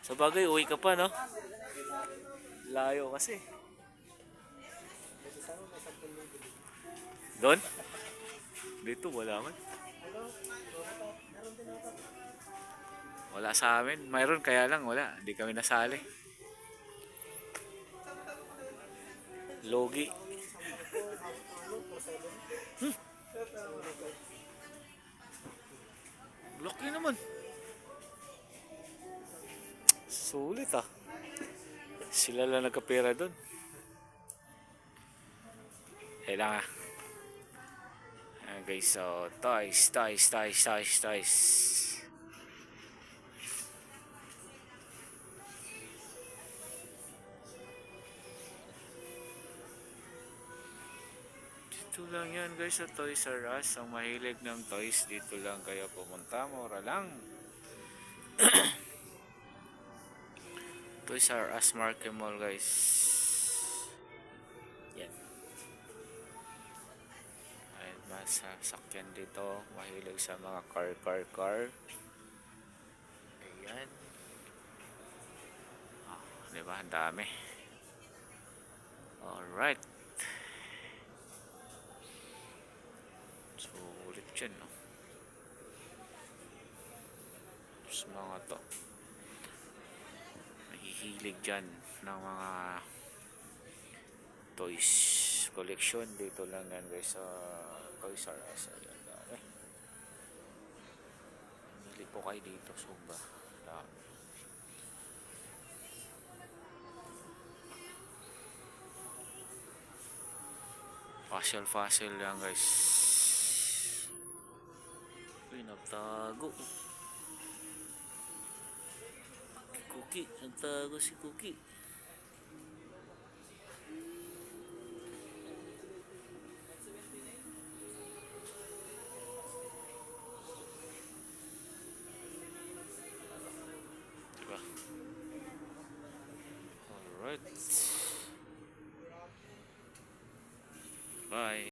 Sa bagay, uwi ka pa, no? Layo kasi. Doon? Dito, wala man. Wala sa amin. Mayroon, kaya lang wala. Hindi kami nasali. Logi. Laki naman. Sulit ah. Sila lang nagkapera doon. Kailangan. Okay, so toys. Dito lang yan guys sa Toys R Us. Ang mahilig ng toys, dito lang kayo pumunta. Mura lang. Toys R Us Market Mall guys. Yan. Ay, masasakyan dito. Mahilig sa mga car. Ayan. Oh, diba? Ang dami. Alright. Sulit dyan, no? Sa mga to. Nahihilig dyan ng mga toys collection. Dito lang yan guys sa Toys R Us. Ayan, dami. Pili po kayo dito. Sobra. Dami. Fossil yan guys. Uy, nagtago. Cookie. Nagtago si Cookie. Diba? Alright. Bye.